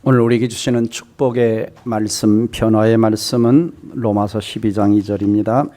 오늘 우리에게 주시는 축복의 말씀, 변화의 말씀은 로마서 12장 2절입니다.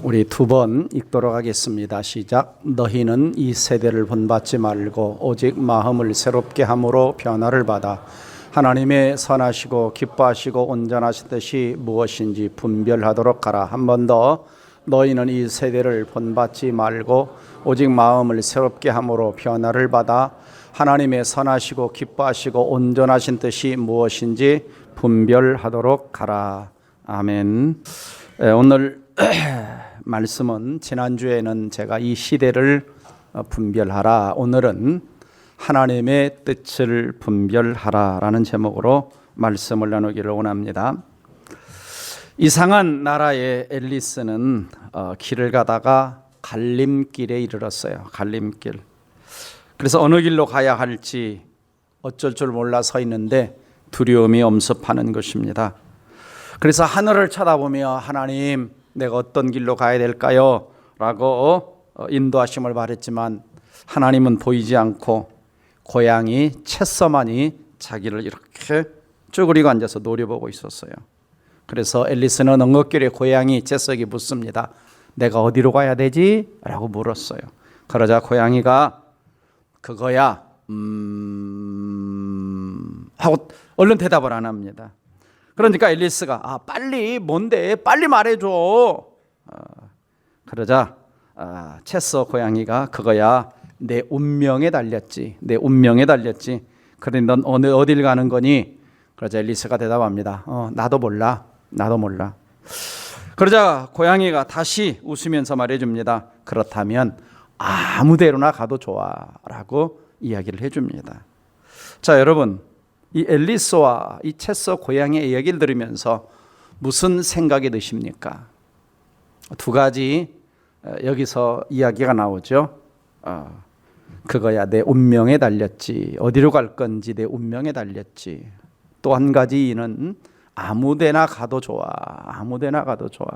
우리 두 번 읽도록 하겠습니다. 시작. 너희는 이 세대를 본받지 말고 오직 마음을 새롭게 함으로 변화를 받아 하나님의 선하시고 기뻐하시고 온전하신 뜻이 무엇인지 분별하도록 하라. 한 번 더. 너희는 이 세대를 본받지 말고 오직 마음을 새롭게 함으로 변화를 받아 하나님의 선하시고 기뻐하시고 온전하신 뜻이 무엇인지 분별하도록 하라. 아멘. 오늘 말씀은 지난주에는 제가 이 시대를 분별하라, 오늘은 하나님의 뜻을 분별하라라는 제목으로 말씀을 나누기를 원합니다. 이상한 나라의 앨리스는 길을 가다가 갈림길에 이르렀어요. 갈림길. 그래서 어느 길로 가야 할지 어쩔 줄 몰라 서 있는데 두려움이 엄습하는 것입니다. 그래서 하늘을 쳐다보며 하나님, 내가 어떤 길로 가야 될까요? 라고 인도하심을 바랬지만 하나님은 보이지 않고 고양이 채서만이 자기를 이렇게 쭈그리고 앉아서 노려보고 있었어요. 그래서 앨리스는 엉겁결에 고양이 채석이 묻습니다. 내가 어디로 가야 되지? 라고 물었어요. 그러자 고양이가 그거야 하고 얼른 대답을 안 합니다. 그러니까 앨리스가 빨리 뭔데? 빨리 말해줘. 그러자 채서 고양이가 그거야 내 운명에 달렸지. 내 운명에 달렸지. 그래 넌 어딜 가는 거니? 그러자 앨리스가 대답합니다. 나도 몰라. 나도 몰라. 그러자 고양이가 다시 웃으면서 말해줍니다. 그렇다면 아무 데로나 가도 좋아 라고 이야기를 해줍니다. 자, 여러분, 이 앨리스와 이 채서 고양이의 이야기를 들으면서 무슨 생각이 드십니까? 두 가지 여기서 이야기가 나오죠. 그거야 내 운명에 달렸지. 어디로 갈 건지 내 운명에 달렸지. 또 한 가지 이는 아무데나 가도 좋아. 아무데나 가도 좋아.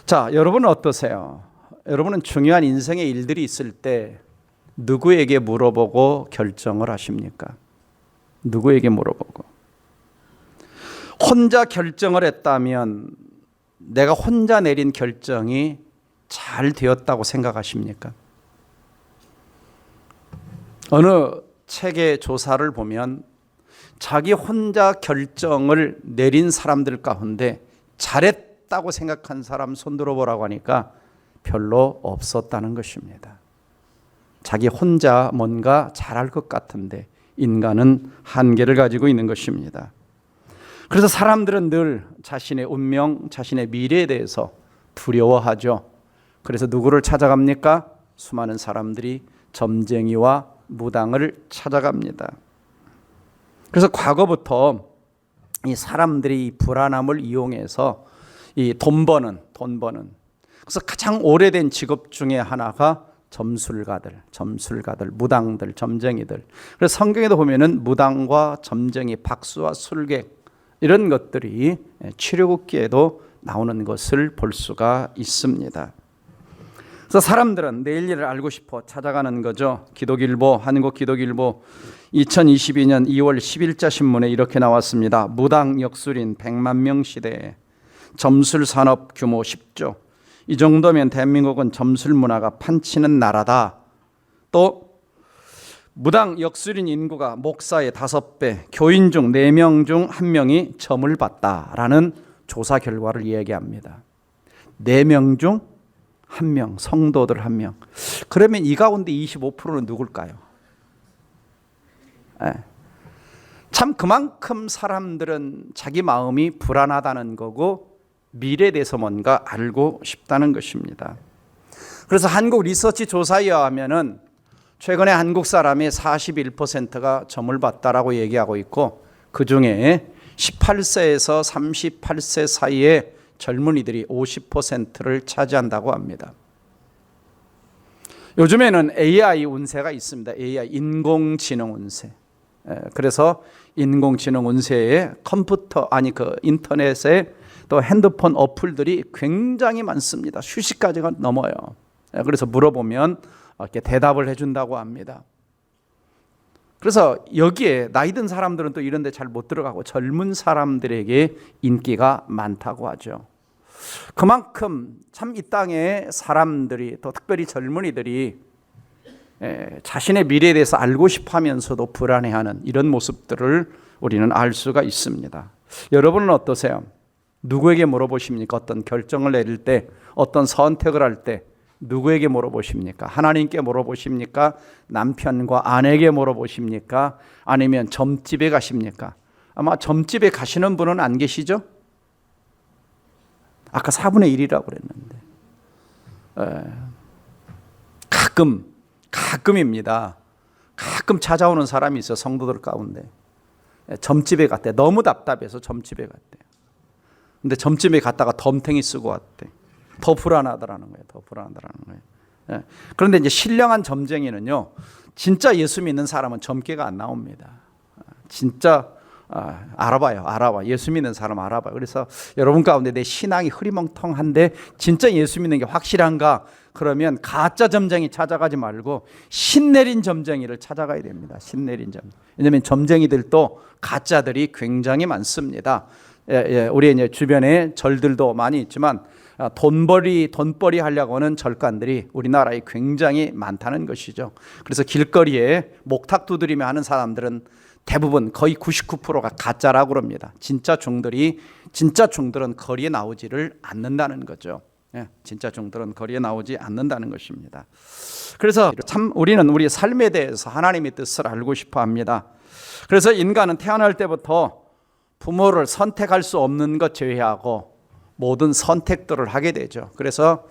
자, 여러분은 어떠세요? 여러분은 중요한 인생의 일들이 있을 때 누구에게 물어보고 결정을 하십니까? 누구에게 물어보고? 혼자 결정을 했다면 내가 혼자 내린 결정이 잘 되었다고 생각하십니까? 어느 책의 조사를 보면 자기 혼자 결정을 내린 사람들 가운데 잘했다고 생각한 사람 손 들어보라고 하니까 별로 없었다는 것입니다. 자기 혼자 뭔가 잘할 것 같은데 인간은 한계를 가지고 있는 것입니다. 그래서 사람들은 늘 자신의 운명, 자신의 미래에 대해서 두려워하죠. 그래서 누구를 찾아갑니까? 수많은 사람들이 점쟁이와 무당을 찾아갑니다. 그래서 과거부터 이 사람들이 이 불안함을 이용해서 이 돈 버는 그래서 가장 오래된 직업 중에 하나가 점술가들, 무당들, 점쟁이들. 그래서 성경에도 보면은 무당과 점쟁이, 박수와 술객 이런 것들이 출애굽기에도 나오는 것을 볼 수가 있습니다. 그래서 사람들은 내일 일을 알고 싶어 찾아가는 거죠. 기독일보, 한국기독일보 2022년 2월 10일자 신문에 이렇게 나왔습니다. 무당 역술인 100만 명 시대에 점술 산업 규모 10조. 이 정도면 대한민국은 점술 문화가 판치는 나라다. 또 무당 역술인 인구가 목사의 5배, 교인 중 4명 중 1명이 점을 봤다라는 조사 결과를 이야기합니다. 4명 중 1명, 성도들 1명. 그러면 이 가운데 25%는 누굴까요? 참 그만큼 사람들은 자기 마음이 불안하다는 거고 미래에 대해서 뭔가 알고 싶다는 것입니다. 그래서 한국 리서치 조사에 의하면은 최근에 한국 사람의 41%가 점을 봤다라고 얘기하고 있고 그중에 18세에서 38세 사이의 젊은이들이 50%를 차지한다고 합니다. 요즘에는 AI 운세가 있습니다. AI, 인공지능 운세. 그래서 인공지능 운세에 인터넷에 또 핸드폰 어플들이 굉장히 많습니다. 수십 가지가 넘어요. 그래서 물어보면 이렇게 대답을 해준다고 합니다. 그래서 여기에 나이 든 사람들은 또 이런 데 잘 못 들어가고 젊은 사람들에게 인기가 많다고 하죠. 그만큼 참 이 땅의 사람들이, 또 특별히 젊은이들이 자신의 미래에 대해서 알고 싶어 하면서도 불안해하는 이런 모습들을 우리는 알 수가 있습니다. 여러분은 어떠세요? 누구에게 물어보십니까? 어떤 결정을 내릴 때, 어떤 선택을 할 때 누구에게 물어보십니까? 하나님께 물어보십니까? 남편과 아내에게 물어보십니까? 아니면 점집에 가십니까? 아마 점집에 가시는 분은 안 계시죠? 아까 4분의 1이라고 그랬는데 가끔입니다. 가끔 찾아오는 사람이 있어요. 성도들 가운데 점집에 갔대. 너무 답답해서 점집에 갔대요. 근데 점집에 갔다가 덤탱이 쓰고 왔대. 더 불안하더라는 거예요. 그런데 이제 신령한 점쟁이는요, 진짜 예수 믿는 사람은 점괘가 안 나옵니다. 진짜 알아봐요. 예수 믿는 사람 알아봐요. 그래서 여러분 가운데 내 신앙이 흐리멍텅한데 진짜 예수 믿는 게 확실한가? 그러면 가짜 점쟁이 찾아가지 말고 신내린 점쟁이를 찾아가야 됩니다. 신내린 점쟁이. 왜냐하면 점쟁이들도 가짜들이 굉장히 많습니다. 우리 이제 주변에 절들도 많이 있지만 돈벌이 하려고 하는 절간들이 우리나라에 굉장히 많다는 것이죠. 그래서 길거리에 목탁 두드리며 하는 사람들은 대부분 거의 99%가 가짜라고 그럽니다. 진짜 종들은 거리에 나오지를 않는다는 거죠. 진짜 종들은 거리에 나오지 않는다는 것입니다. 그래서 참 우리는 우리 삶에 대해서 하나님의 뜻을 알고 싶어 합니다. 그래서 인간은 태어날 때부터 부모를 선택할 수 없는 것 제외하고 모든 선택들을 하게 되죠. 그래서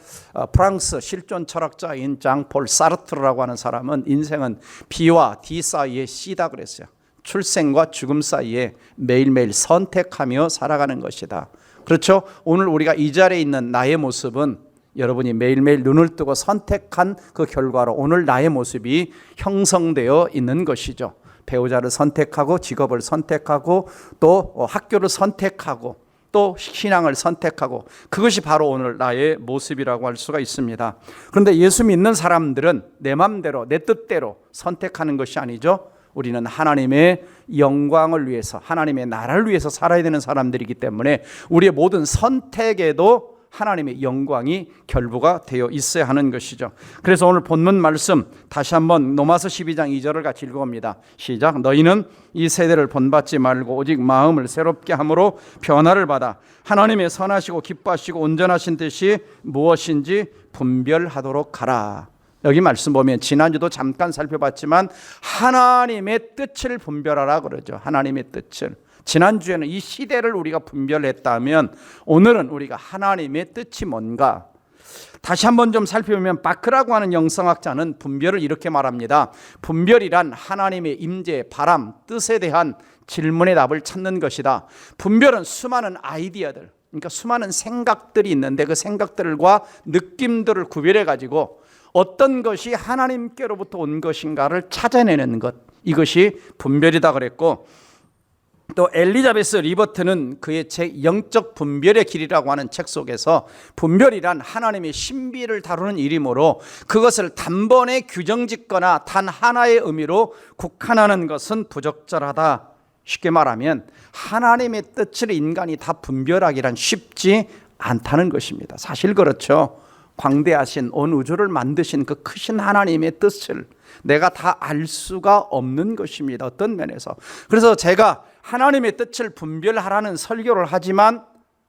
프랑스 실존 철학자인 장폴 사르트르라고 하는 사람은 인생은 B와 D 사이에 C다 그랬어요. 출생과 죽음 사이에 매일매일 선택하며 살아가는 것이다. 그렇죠? 오늘 우리가 이 자리에 있는 나의 모습은 여러분이 매일매일 눈을 뜨고 선택한 그 결과로 오늘 나의 모습이 형성되어 있는 것이죠. 배우자를 선택하고 직업을 선택하고 또 학교를 선택하고 또 신앙을 선택하고 그것이 바로 오늘 나의 모습이라고 할 수가 있습니다. 그런데 예수 믿는 사람들은 내 맘대로 내 뜻대로 선택하는 것이 아니죠. 우리는 하나님의 영광을 위해서 하나님의 나라를 위해서 살아야 되는 사람들이기 때문에 우리의 모든 선택에도 하나님의 영광이 결부가 되어 있어야 하는 것이죠. 그래서 오늘 본문 말씀 다시 한번 로마서 12장 2절을 같이 읽어봅니다. 시작. 너희는 이 세대를 본받지 말고 오직 마음을 새롭게 함으로 변화를 받아 하나님의 선하시고 기뻐하시고 온전하신 뜻이 무엇인지 분별하도록 하라. 여기 말씀 보면 지난주도 잠깐 살펴봤지만 하나님의 뜻을 분별하라 그러죠. 하나님의 뜻을. 지난주에는 이 시대를 우리가 분별했다면 오늘은 우리가 하나님의 뜻이 뭔가 다시 한번 좀 살펴보면 바크라고 하는 영성학자는 분별을 이렇게 말합니다. 분별이란 하나님의 임재, 바람, 뜻에 대한 질문의 답을 찾는 것이다. 분별은 수많은 아이디어들, 그러니까 수많은 생각들이 있는데 그 생각들과 느낌들을 구별해 가지고 어떤 것이 하나님께로부터 온 것인가를 찾아내는 것, 이것이 분별이다 그랬고, 또 엘리자베스 리버트는 그의 책 영적 분별의 길이라고 하는 책 속에서 분별이란 하나님의 신비를 다루는 일이므로 그것을 단번에 규정짓거나 단 하나의 의미로 국한하는 것은 부적절하다. 쉽게 말하면 하나님의 뜻을 인간이 다 분별하기란 쉽지 않다는 것입니다. 사실 그렇죠. 광대하신 온 우주를 만드신 그 크신 하나님의 뜻을 내가 다 알 수가 없는 것입니다. 어떤 면에서. 그래서 제가 하나님의 뜻을 분별하라는 설교를 하지만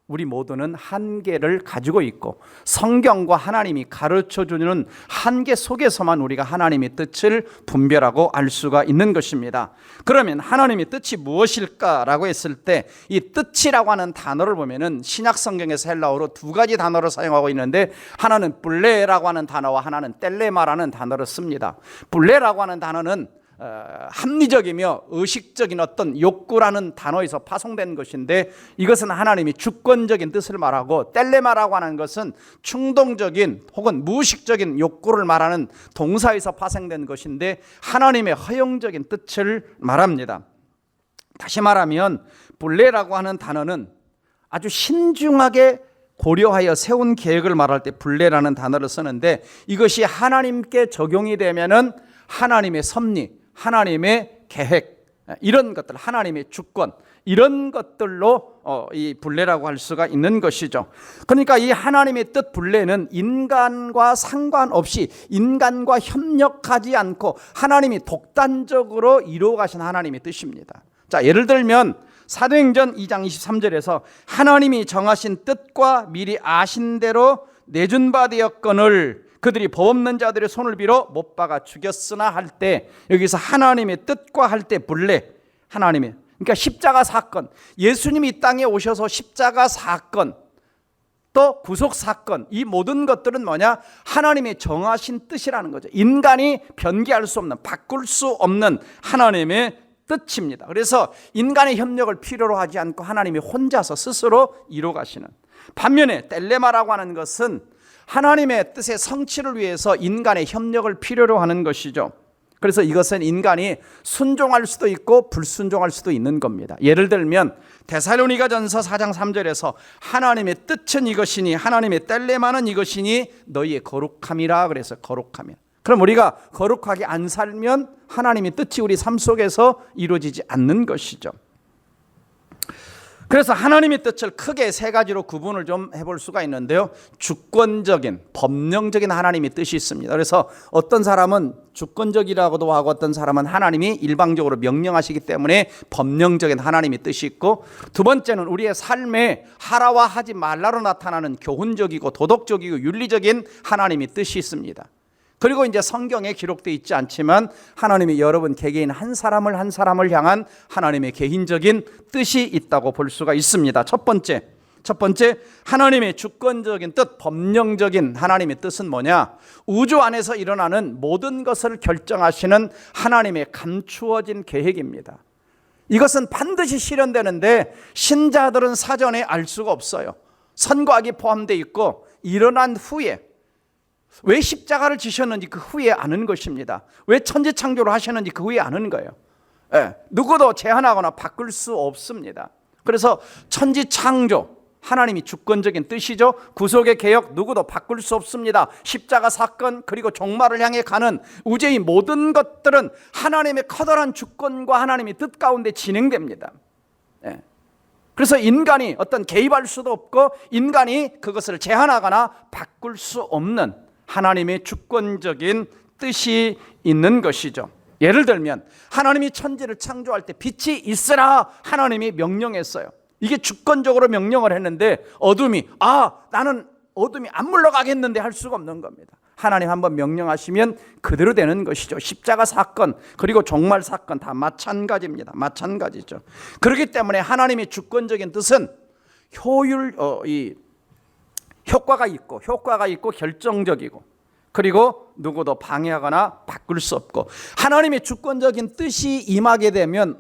우리 모두는 한계를 가지고 있고 성경과 하나님이 가르쳐주는 한계 속에서만 우리가 하나님의 뜻을 분별하고 알 수가 있는 것입니다. 그러면 하나님의 뜻이 무엇일까라고 했을 때 이 뜻이라고 하는 단어를 보면은 신약 성경에서 헬라어로 두 가지 단어를 사용하고 있는데 하나는 블레라고 하는 단어와 하나는 텔레마라는 단어를 씁니다. 블레라고 하는 단어는 합리적이며 의식적인 어떤 욕구라는 단어에서 파송된 것인데 이것은 하나님이 주권적인 뜻을 말하고 텔레마라고 하는 것은 충동적인 혹은 무의식적인 욕구를 말하는 동사에서 파생된 것인데 하나님의 허용적인 뜻을 말합니다. 다시 말하면 블레라고 하는 단어는 아주 신중하게 고려하여 세운 계획을 말할 때 블레라는 단어를 쓰는데 이것이 하나님께 적용이 되면은 하나님의 섭리, 하나님의 계획, 이런 것들, 하나님의 주권, 이런 것들로 이 분례라고 할 수가 있는 것이죠. 그러니까 이 하나님의 뜻 분례는 인간과 상관없이, 인간과 협력하지 않고 하나님이 독단적으로 이루어 가신 하나님의 뜻입니다. 자, 예를 들면 사도행전 2장 23절에서 하나님이 정하신 뜻과 미리 아신 대로 내준 바 되었거늘 그들이 법 없는 자들의 손을 빌어 못 박아 죽였으나 할 때, 여기서 하나님의 뜻과 할 때 분례, 하나님의, 그러니까 십자가 사건, 예수님이 이 땅에 오셔서 십자가 사건, 또 구속 사건, 이 모든 것들은 뭐냐? 하나님의 정하신 뜻이라는 거죠. 인간이 변개할 수 없는, 바꿀 수 없는 하나님의 뜻입니다. 그래서 인간의 협력을 필요로 하지 않고 하나님이 혼자서 스스로 이루어 가시는. 반면에 텔레마라고 하는 것은 하나님의 뜻의 성취를 위해서 인간의 협력을 필요로 하는 것이죠. 그래서 이것은 인간이 순종할 수도 있고 불순종할 수도 있는 겁니다. 예를 들면 데살로니가전서 4장 3절에서 하나님의 뜻은 이것이니 하나님의 텔레마는 이것이니 너희의 거룩함이라 그래서 거룩함이라. 그럼 우리가 거룩하게 안 살면 하나님의 뜻이 우리 삶 속에서 이루어지지 않는 것이죠. 그래서 하나님의 뜻을 크게 세 가지로 구분을 좀 해볼 수가 있는데요. 주권적인, 법령적인 하나님의 뜻이 있습니다. 그래서 어떤 사람은 주권적이라고도 하고 어떤 사람은 하나님이 일방적으로 명령하시기 때문에 법령적인 하나님의 뜻이 있고, 두 번째는 우리의 삶에 하라와 하지 말라로 나타나는 교훈적이고 도덕적이고 윤리적인 하나님의 뜻이 있습니다. 그리고 이제 성경에 기록되어 있지 않지만 하나님이 여러분 개개인 한 사람을 향한 하나님의 개인적인 뜻이 있다고 볼 수가 있습니다. 첫 번째 하나님의 주권적인 뜻, 법령적인 하나님의 뜻은 뭐냐? 우주 안에서 일어나는 모든 것을 결정하시는 하나님의 감추어진 계획입니다. 이것은 반드시 실현되는데 신자들은 사전에 알 수가 없어요. 선과악이 포함되어 있고 일어난 후에 왜 십자가를 지셨는지 그 후에 아는 것입니다. 왜 천지창조를 하셨는지 그 후에 아는 거예요. 누구도 제한하거나 바꿀 수 없습니다. 그래서 천지창조, 하나님이 주권적인 뜻이죠. 구속의 개혁, 누구도 바꿀 수 없습니다. 십자가 사건, 그리고 종말을 향해 가는 우주의 모든 것들은 하나님의 커다란 주권과 하나님의 뜻 가운데 진행됩니다. 그래서 인간이 어떤 개입할 수도 없고 인간이 그것을 제한하거나 바꿀 수 없는 하나님의 주권적인 뜻이 있는 것이죠. 예를 들면 하나님이 천지를 창조할 때 빛이 있으라 하나님이 명령했어요. 이게 주권적으로 명령을 했는데 나는 어둠이 안 물러가겠는데 할 수가 없는 겁니다. 하나님 한번 명령하시면 그대로 되는 것이죠. 십자가 사건 그리고 종말 사건 다 마찬가지입니다. 마찬가지죠. 그렇기 때문에 하나님의 주권적인 뜻은 효과가 있고 결정적이고, 그리고 누구도 방해하거나 바꿀 수 없고, 하나님의 주권적인 뜻이 임하게 되면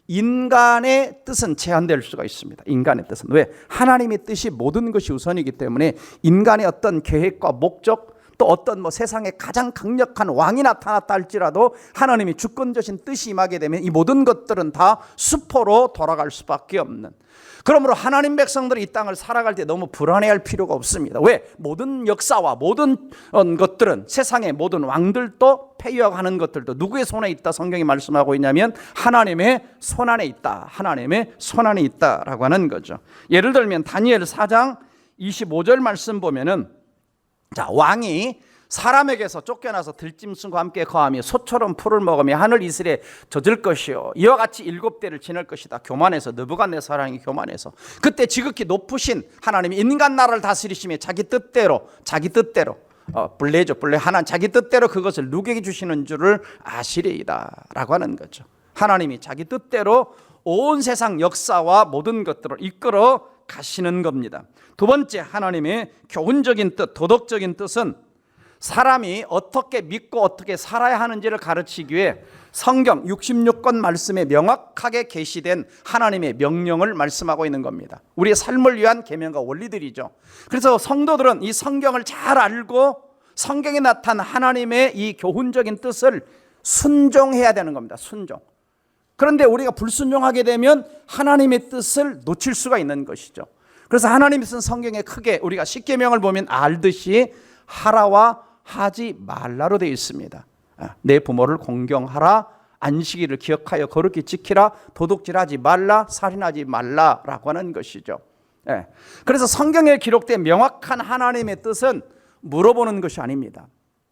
인간의 뜻은 제한될 수가 있습니다. 인간의 뜻은. 왜? 하나님의 뜻이 모든 것이 우선이기 때문에 인간의 어떤 계획과 목적, 또 어떤 세상에 가장 강력한 왕이 나타났다 할지라도 하나님이 주권적인 뜻이 임하게 되면 이 모든 것들은 다 수포로 돌아갈 수밖에 없는. 그러므로 하나님 백성들이 이 땅을 살아갈 때 너무 불안해할 필요가 없습니다. 왜? 모든 역사와 모든 것들은, 세상의 모든 왕들도 폐유하는 것들도 누구의 손에 있다 성경이 말씀하고 있냐면 하나님의 손안에 있다. 하나님의 손안에 있다라고 하는 거죠. 예를 들면 다니엘 4장 25절 말씀 보면은, 자, 왕이 사람에게서 쫓겨나서 들짐승과 함께 거하며 소처럼 풀을 먹으며 하늘 이슬에 젖을 것이요 이와 같이 7대를 지낼 것이다. 교만해서, 느부갓네살왕이 교만해서. 그때 지극히 높으신 하나님이 인간 나라를 다스리시며 자기 뜻대로 불례죠. 하나님 자기 뜻대로 그것을 누구에게 주시는 줄을 아시리이다 라고 하는 거죠. 하나님이 자기 뜻대로 온 세상 역사와 모든 것들을 이끌어 가시는 겁니다. 두 번째, 하나님의 교훈적인 뜻, 도덕적인 뜻은 사람이 어떻게 믿고 어떻게 살아야 하는지를 가르치기 위해 성경 66권 말씀에 명확하게 계시된 하나님의 명령을 말씀하고 있는 겁니다. 우리의 삶을 위한 계명과 원리들이죠. 그래서 성도들은 이 성경을 잘 알고 성경에 나타난 하나님의 이 교훈적인 뜻을 순종해야 되는 겁니다. 순종. 그런데 우리가 불순종하게 되면 하나님의 뜻을 놓칠 수가 있는 것이죠. 그래서 하나님이 쓴 성경에 크게 우리가 십계명을 보면 알듯이 하라와 하지 말라로 되어 있습니다. 내 부모를 공경하라, 안식일을 기억하여 거룩히 지키라, 도둑질하지 말라, 살인하지 말라라고 하는 것이죠. 예. 그래서 성경에 기록된 명확한 하나님의 뜻은 물어보는 것이 아닙니다.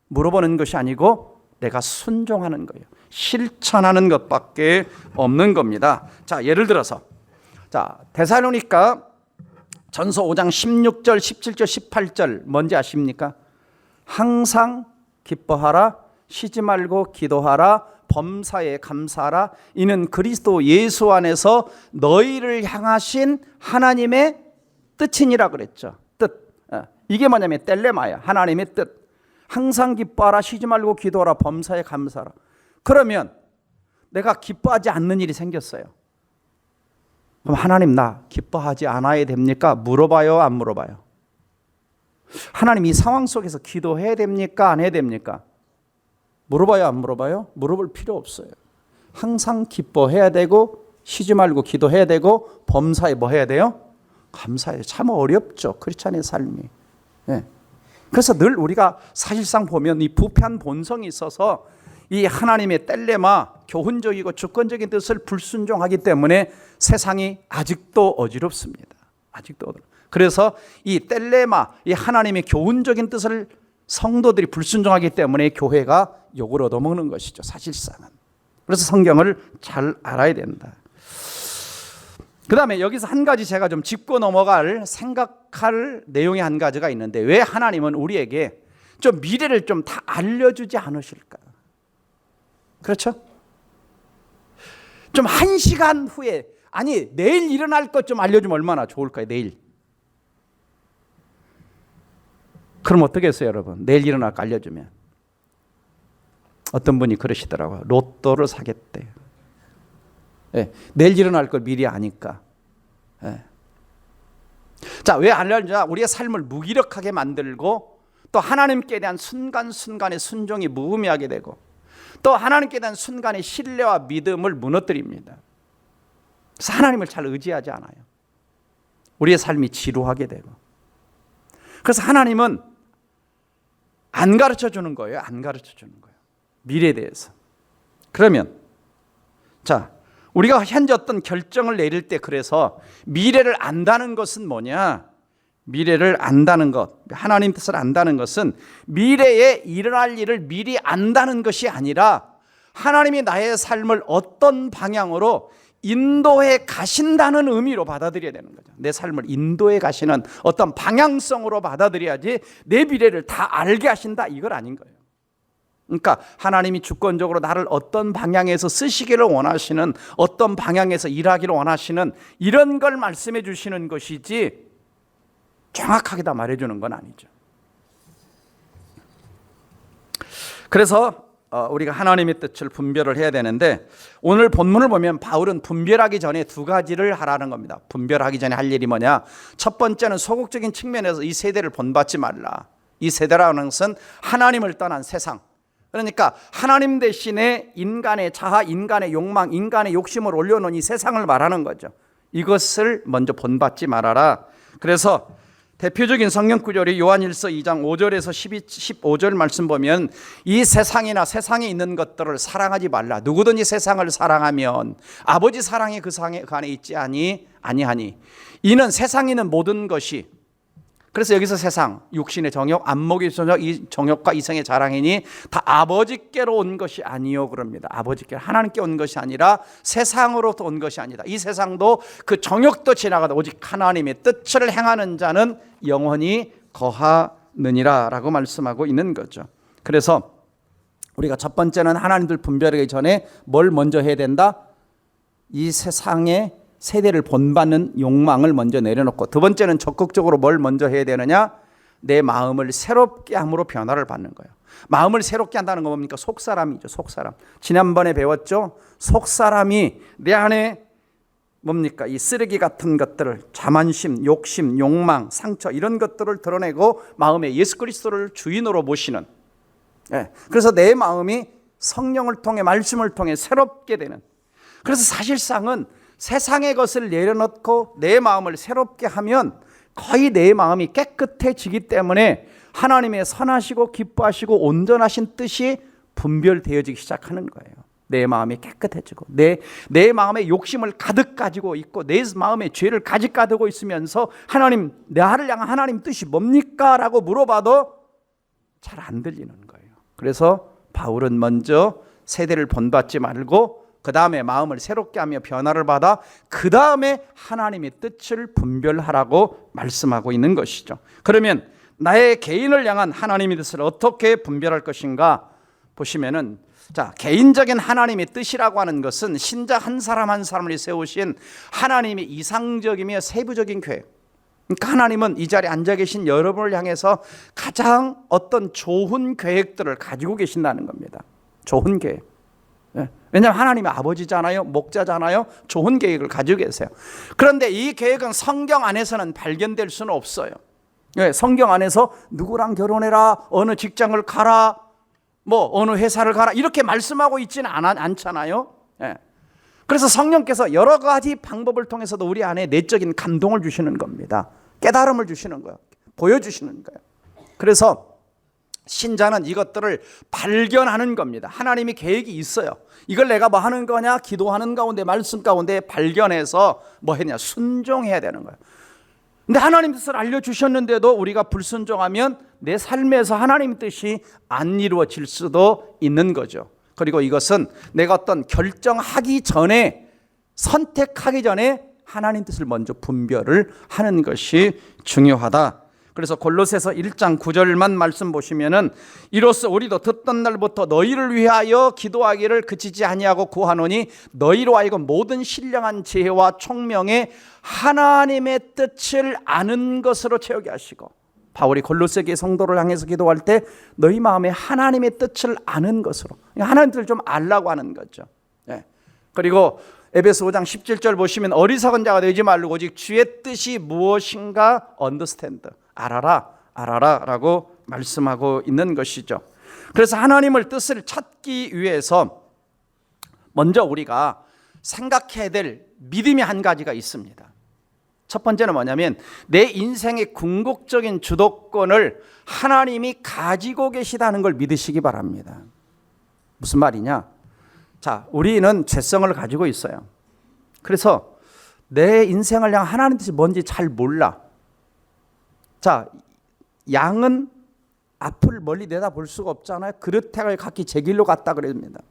물어보는 것이 아니고 내가 순종하는 거예요. 실천하는 것밖에 없는 겁니다. 자, 예를 들어서 데살로니가 전서 5장 16절, 17절, 18절 뭔지 아십니까? 항상 기뻐하라, 쉬지 말고 기도하라, 범사에 감사하라. 이는 그리스도 예수 안에서 너희를 향하신 하나님의 뜻이니라 그랬죠. 뜻. 이게 뭐냐면 텔레마야. 하나님의 뜻. 항상 기뻐하라, 쉬지 말고 기도하라, 범사에 감사하라. 그러면 내가 기뻐하지 않는 일이 생겼어요. 그럼 하나님, 나 기뻐하지 않아야 됩니까? 물어봐요, 안 물어봐요? 하나님, 이 상황 속에서 기도해야 됩니까? 안 해야 됩니까? 물어봐요, 안 물어봐요? 물어볼 필요 없어요. 항상 기뻐해야 되고, 쉬지 말고 기도해야 되고, 범사에 뭐 해야 돼요? 감사해요. 참 어렵죠, 크리스찬의 삶이. 네. 그래서 늘 우리가 사실상 보면 이 부패한 본성이 있어서 이 하나님의 텔레마, 교훈적이고 주권적인 뜻을 불순종하기 때문에 세상이 아직도 어지럽습니다. 그래서 이 텔레마, 이 하나님의 교훈적인 뜻을 성도들이 불순종하기 때문에 교회가 욕을 얻어먹는 것이죠, 사실상은. 그래서 성경을 잘 알아야 된다. 그 다음에 여기서 한 가지 제가 좀 짚고 넘어갈 생각할 내용이 한 가지가 있는데, 왜 하나님은 우리에게 좀 미래를 좀 다 알려주지 않으실까? 그렇죠? 좀 1시간 후에, 아니 내일 일어날 것 좀 알려주면 얼마나 좋을까요? 내일. 그럼 어떻게 했어요, 여러분? 내일 일어날 거 알려주면. 어떤 분이 그러시더라고요. 로또를 사겠대요. 네, 내일 일어날 걸 미리 아니까. 네. 자, 왜 알려주냐? 우리의 삶을 무기력하게 만들고, 또 하나님께 대한 순간순간의 순종이 무의미하게 되고, 또 하나님께 대한 순간의 신뢰와 믿음을 무너뜨립니다. 그래서 하나님을 잘 의지하지 않아요. 우리의 삶이 지루하게 되고. 그래서 하나님은 안 가르쳐 주는 거예요. 안 가르쳐 주는 거예요. 미래에 대해서. 그러면 자, 우리가 현재 어떤 결정을 내릴 때, 그래서 미래를 안다는 것은 뭐냐? 미래를 안다는 것, 하나님 뜻을 안다는 것은 미래에 일어날 일을 미리 안다는 것이 아니라 하나님이 나의 삶을 어떤 방향으로 인도해 가신다는 의미로 받아들여야 되는 거죠. 내 삶을 인도해 가시는 어떤 방향성으로 받아들여야지 내 미래를 다 알게 하신다, 이건 아닌 거예요. 그러니까 하나님이 주권적으로 나를 어떤 방향에서 쓰시기를 원하시는, 어떤 방향에서 일하기를 원하시는, 이런 걸 말씀해 주시는 것이지 정확하게 다 말해주는 건 아니죠. 그래서 우리가 하나님의 뜻을 분별을 해야 되는데, 오늘 본문을 보면 바울은 분별하기 전에 두 가지를 하라는 겁니다. 분별하기 전에 할 일이 뭐냐? 첫 번째는 소극적인 측면에서 이 세대를 본받지 말라. 이 세대라는 것은 하나님을 떠난 세상, 그러니까 하나님 대신에 인간의 자아, 인간의 욕망, 인간의 욕심을 올려놓은 이 세상을 말하는 거죠. 이것을 먼저 본받지 말아라. 그래서 대표적인 성경 구절이 요한일서 2장 5절에서 15절 말씀 보면, 이 세상이나 세상에 있는 것들을 사랑하지 말라. 누구든지 세상을 사랑하면 아버지 사랑이 그 안에 있지 아니하니. 이는 세상에 있는 모든 것이, 그래서 여기서 세상, 육신의 정욕, 안목의 정욕, 이 정욕과 이성의 자랑이니 다 아버지께로 온 것이 아니요 그럽니다. 아버지께, 하나님께 온 것이 아니라 세상으로부터 온 것이 아니다. 이 세상도 그 정욕도 지나가다 오직 하나님의 뜻을 행하는 자는 영원히 거하느니라 라고 말씀하고 있는 거죠. 그래서 우리가 첫 번째는 하나님들 분별하기 전에 뭘 먼저 해야 된다? 이 세상의 세대를 본받는 욕망을 먼저 내려놓고, 두 번째는 적극적으로 뭘 먼저 해야 되느냐? 내 마음을 새롭게 함으로 변화를 받는 거예요. 마음을 새롭게 한다는 건 뭡니까? 속사람이죠. 속사람. 지난번에 배웠죠? 속사람이 내 안에 뭡니까? 이 쓰레기 같은 것들을, 자만심, 욕심, 욕망, 상처, 이런 것들을 드러내고 마음에 예수 그리스도를 주인으로 모시는, 그래서 내 마음이 성령을 통해, 말씀을 통해 새롭게 되는. 그래서 사실상은 세상의 것을 내려놓고 내 마음을 새롭게 하면 거의 내 마음이 깨끗해지기 때문에 하나님의 선하시고 기뻐하시고 온전하신 뜻이 분별되어지기 시작하는 거예요. 내 마음이 깨끗해지고 내 마음에 욕심을 가득 가지고 있고 내 마음에 죄를 가득 가지고 있으면서 하나님, 나를 향한 하나님 뜻이 뭡니까? 라고 물어봐도 잘 안 들리는 거예요. 그래서 바울은 먼저 세대를 본받지 말고 그 다음에 마음을 새롭게 하며 변화를 받아 그 다음에 하나님의 뜻을 분별하라고 말씀하고 있는 것이죠. 그러면 나의 개인을 향한 하나님의 뜻을 어떻게 분별할 것인가 보시면은, 자, 개인적인 하나님의 뜻이라고 하는 것은 신자 한 사람 한 사람을 세우신 하나님의 이상적이며 세부적인 계획. 그러니까 하나님은 이 자리에 앉아 계신 여러분을 향해서 가장 어떤 좋은 계획들을 가지고 계신다는 겁니다. 좋은 계획. 왜냐하면 하나님의 아버지잖아요, 목자잖아요. 좋은 계획을 가지고 계세요. 그런데 이 계획은 성경 안에서는 발견될 수는 없어요. 성경 안에서 누구랑 결혼해라, 어느 직장을 가라, 뭐 어느 회사를 가라 이렇게 말씀하고 있지는 않잖아요. 그래서 성령께서 여러 가지 방법을 통해서도 우리 안에 내적인 감동을 주시는 겁니다. 깨달음을 주시는 거예요. 보여주시는 거예요. 그래서 신자는 이것들을 발견하는 겁니다. 하나님의 계획이 있어요. 이걸 내가 뭐 하는 거냐? 기도하는 가운데, 말씀 가운데 발견해서 뭐 했냐? 순종해야 되는 거예요. 근데 하나님 뜻을 알려주셨는데도 우리가 불순종하면 내 삶에서 하나님 뜻이 안 이루어질 수도 있는 거죠. 그리고 이것은 내가 어떤 결정하기 전에, 선택하기 전에 하나님 뜻을 먼저 분별을 하는 것이 중요하다. 그래서 골로새서 1장 9절만 말씀 보시면은, 이로써 우리도 듣던 날부터 너희를 위하여 기도하기를 그치지 아니하고 구하노니 너희로 하여금 모든 신령한 지혜와 총명에 하나님의 뜻을 아는 것으로 채우게 하시고, 바울이 골로새 교회 성도를 향해서 기도할 때 너희 마음에 하나님의 뜻을 아는 것으로, 하나님 뜻을 좀 알라고 하는 거죠. 그리고 에베소 5장 17절 보시면 어리석은 자가 되지 말고 오직 주의 뜻이 무엇인가 understand, 알아라 라고 말씀하고 있는 것이죠. 그래서 하나님의 뜻을 찾기 위해서 먼저 우리가 생각해야 될 믿음이 한 가지가 있습니다. 첫 번째는 뭐냐면 내 인생의 궁극적인 주도권을 하나님이 가지고 계시다는 걸 믿으시기 바랍니다. 무슨 말이냐? 자, 우리는 죄성을 가지고 있어요. 그래서 내 인생을 향한 하나님 뜻이 뭔지 잘 몰라. 자, 양은 앞을 멀리 내다볼 수가 없잖아요. 그릇행을 각기 제 길로 갔다 그럽니다.